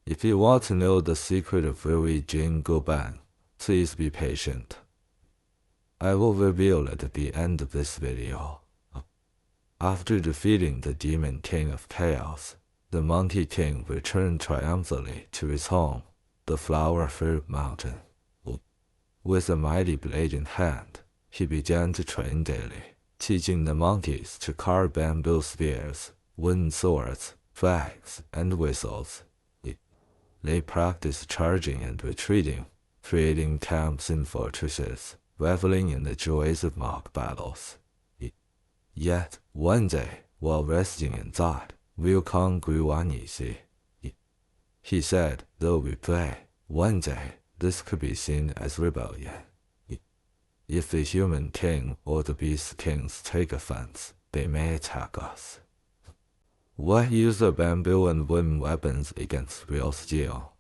If you want to know the secret of Ruyi Jing Goban, please be patient. I will reveal it at the end of this video. After defeating the demon king of chaos, the monkey king returned triumphantly to his home, the flower fruit mountain. With a mighty blade in hand, he began to train daily, teaching the monkeys to carve bamboo spears, wooden swords, flags, and whistles. They practiced charging and retreating, creating camps in fortresses, reveling in the joys of mock battles. Yet, one day, while resting in thought, Wukong grew uneasy. He said, though we play, one day, this could be seen as rebellion. If the human king or the beast kings take offense, they may attack us. Why use the bamboo and wooden weapons against real steel?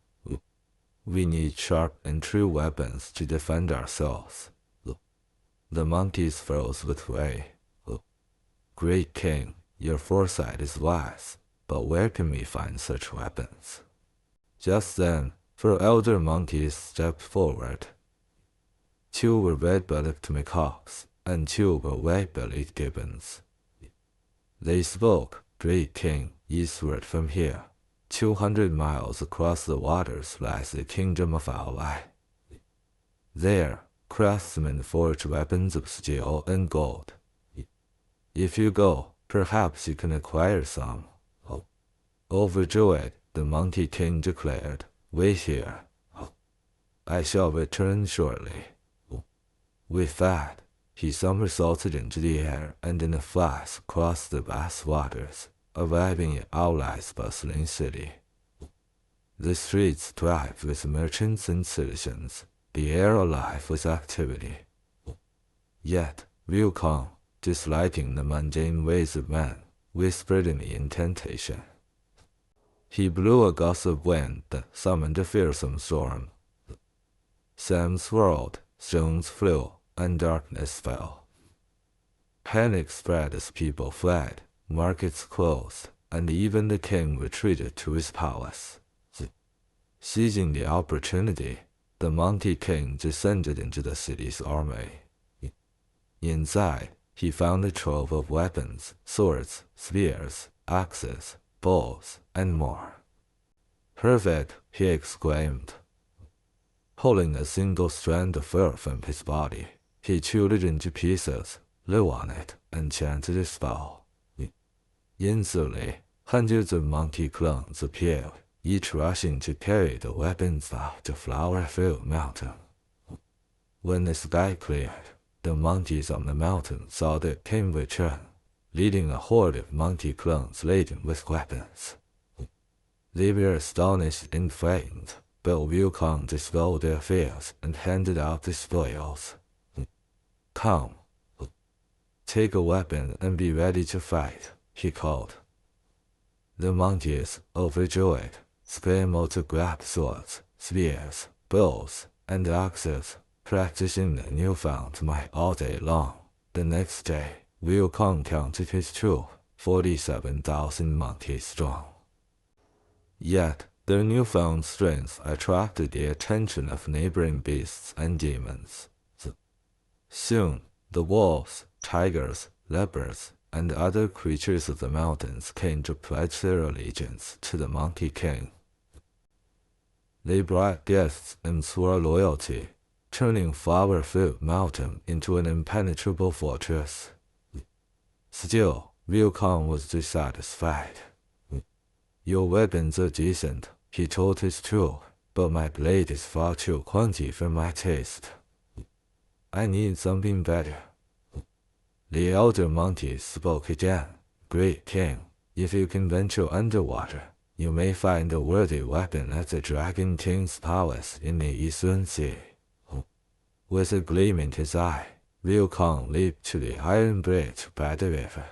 We need sharp and true weapons to defend ourselves. The monkeys froze with rage. Great king, your foresight is wise, but where can we find such weapons? Just then, 4 elder monkeys stepped forward. 2 were red-bellied macaques, and 2 were white-bellied gibbons. They spoke, Great king, eastward from here, 200 miles across the waters lies the kingdom of Ally. There, craftsmen forge weapons of steel and gold. If you go, perhaps you can acquire some. Overjoyed, the monkey king declared, wait here. I shall return shortly. With that, he somersaulted into the air and in a flash crossed the vast waters, arriving at Ally's bustling city. The streets thrived with merchants and citizens, the air alive with activity. Yet, Wukong, disliking the mundane ways of man, whispered in the incantation. He blew a gust of wind that summoned a fearsome storm. Sand swirled, stones flew, and darkness fell. Panic spread as people fled, markets closed, and even the king retreated to his palace. Seizing the opportunity, the monkey king descended into the city's army. Inside, he found a trove of weapons, swords, spears, axes, bows, and more. Perfect, he exclaimed. Pulling a single strand of fur from his body, he chewed it into pieces, blew on it, and chanted a spell. Instantly, hundreds of monkey clones appeared, each rushing to carry the weapons up the flower-filled mountain. When the sky cleared, the monkeys on the mountain saw the king return, leading a horde of monkey clones laden with weapons. They were astonished and frightened, but Wukong dispelled their fears and handed out the spoils. Come, take a weapon and be ready to fight, he called. The monkeys, overjoyed, scrambled to grab swords, spears, bows, and axes, practicing the newfound might all day long. The next day, Wukong counted his troop, 47,000 monkeys strong. Yet, their newfound strength attracted the attention of neighboring beasts and demons. Soon, the wolves, tigers, leopards, and other creatures of the mountains came to pledge their allegiance to the Monkey King. They brought gifts and swore loyalty, turning Flower Fruit Mountain into an impenetrable fortress. Still, Wukong was dissatisfied. Your weapons are decent, he told his troop, but my blade is far too clunky for my taste. I need something better. The elder monkey spoke again. Great king, if you can venture underwater, you may find a worthy weapon at the Dragon King's palace in the Eastern Sea. With a gleam in his eye, Wukong leaped to the iron bridge by the river.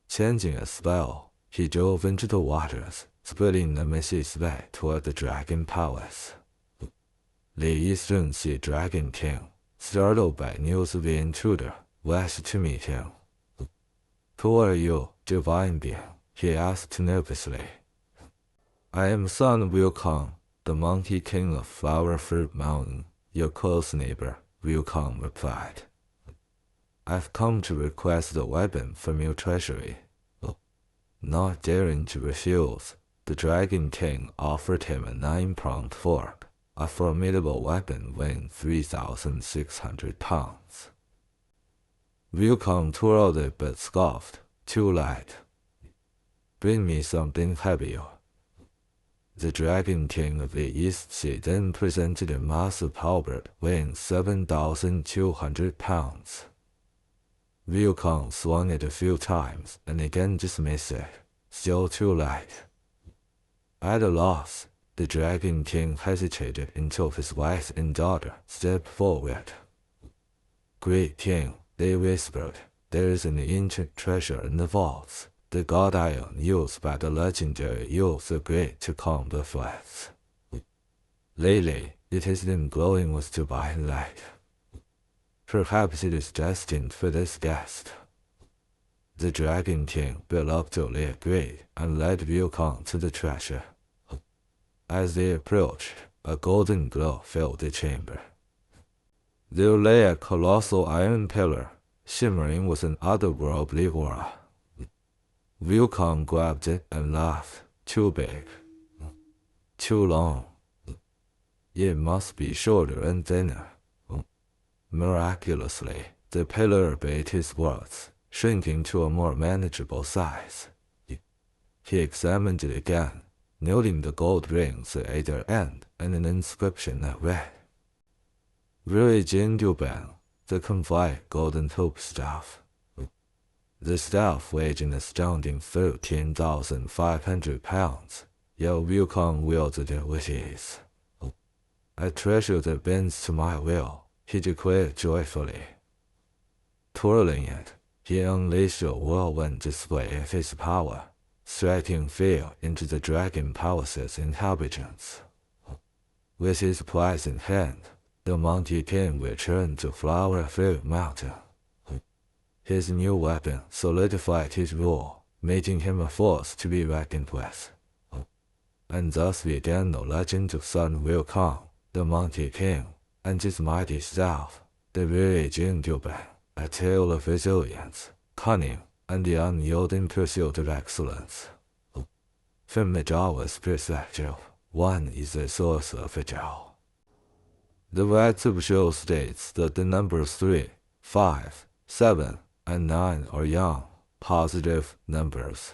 Changing a spell, he dove into the waters, splitting the Mississippi's way toward the Dragon Palace. The Eastern Sea Dragon King, startled by news of the intruder, rushed to meet him. Who are you, divine being? He asked nervously. I am Sun Wukong, the Monkey King of Flower Fruit Mountain, your close neighbor, Wukong replied. I've come to request a weapon from your treasury. Not daring to refuse, the Dragon King offered him a 9-pronged fork, a formidable weapon weighing 3,600 pounds. Wukong twirled it but scoffed, too light. Bring me something heavier. The Dragon King of the East Sea then presented a massive halberd weighing 7,200 pounds. Wukong swung it a few times and again dismissed it, still too light. At a loss, the Dragon King hesitated until his wife and daughter stepped forward. Great King, they whispered, there is an ancient treasure in the vaults, the god iron used by the legendary Yu the Great to calm the floods. Lately, it has been glowing with divine light. Perhaps it is destined for this guest. The Dragon King reluctantly agreed and led Wukong to the treasure. As they approached, a golden glow filled the chamber. There lay a colossal iron pillar, shimmering with an otherworldly aura. Wukong grabbed it and laughed. Too big. Too long. It must be shorter and thinner. Miraculously, the pillar obeyed his words, shrinking to a more manageable size. He examined it again, noting the gold rings at either end and an inscription that read, Ruyi Jing, the complete golden hoop staff. The staff weighed an astounding 13,500 pounds, yet Wukong wielded it with ease. A treasure that bends to my will, he declared joyfully. Twirling it, he unleashed a whirlwind display of his power, striking fear into the Dragon Palace's inhabitants. With his prize in hand, the Monkey King returned to Flower Fruit Mountain. His new weapon solidified his rule, making him a force to be reckoned with. And thus began the legend of Sun Wukong, the Monkey King, and his mighty staff, the Ruyi Jing, a tale of resilience, cunning, and the unyielding pursuit of excellence. From the Taoist perspective, one is the source of it all. The West Confucian states that the numbers 3, 5, 7, and 9 are young, positive numbers.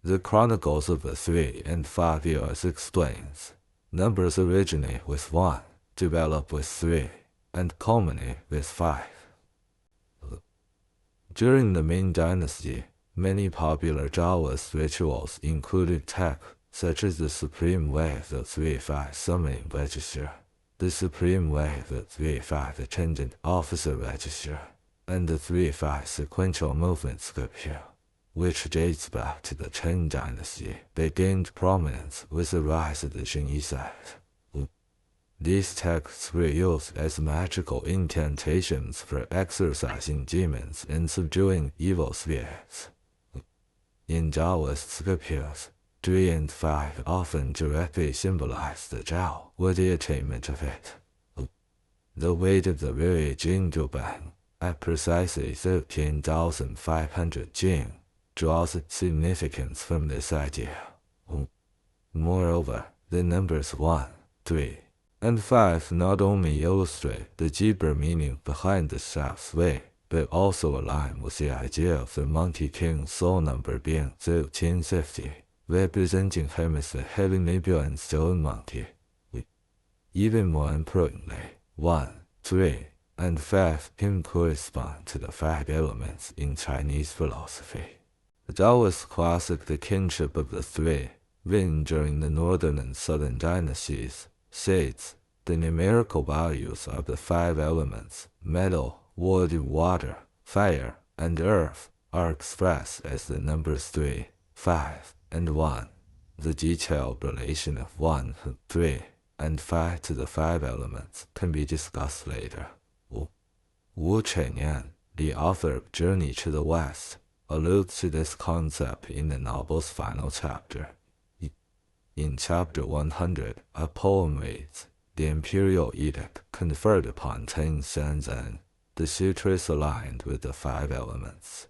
The Chronicles of the 3 and 5 years explains, numbers originate with 1, develop with 3, and culminate with 5. During the Ming Dynasty, many popular Taoist rituals included texts such as the Supreme Wave of 3-5 Summoning Register, the Supreme Wave of 3-5 Attendant Officer Register, and the 3-5 Sequential Movement Scripture, which dates back to the Tang Dynasty. They gained prominence with the rise of the Jing sect. These texts were used as magical incantations for exorcising demons and subduing evil spirits. In Taoist scriptures, 3 and 5 often directly symbolize the Tao or the attainment of it. The weight of the Ruyi Jing at precisely 13,500 Jing draws significance from this idea. Moreover, the numbers 1, 3, and 5 not only illustrate the deeper meaning behind the staff's weight, but also align with the idea of the Monkey King's soul number being 1350, representing him as the heavenly balanced stone monkey. Even more importantly, 1, 3, and 5 can correspond to the 5 elements in Chinese philosophy. The Taoist classic The Kinship of the Three, written during the Northern and Southern dynasties, states the numerical values of the 5 elements, metal, wood, water, fire, and earth, are expressed as the numbers 3, 5, and 1. The detailed relation of 1, 3, and 5 to the 5 elements can be discussed later. Wu Cheng'en, the author of Journey to the West, alludes to this concept in the novel's final chapter. In chapter 100, a poem reads, "The imperial edict conferred upon Tang Xuanzang, the sutra is aligned with the 5 elements."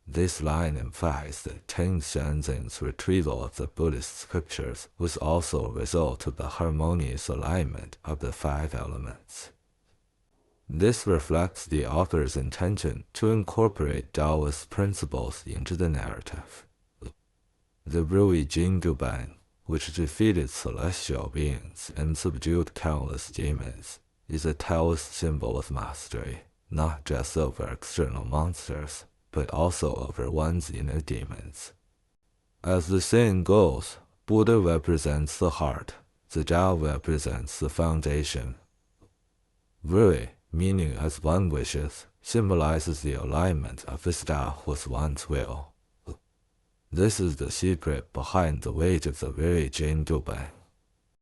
This line implies that Tang Xuanzang's retrieval of the Buddhist scriptures was also a result of the harmonious alignment of the 5 elements. This reflects the author's intention to incorporate Taoist principles into the narrative. The Ruyi Jing, which defeated celestial beings and subdued countless demons, is a Taoist symbol of mastery, not just over external monsters, but also over one's inner demons. As the saying goes, Buddha represents the heart, the Tao represents the foundation. Ruyi, meaning as one wishes, symbolizes the alignment of his Tao with one's will. This is the secret behind the weight of the Ruyi Jing.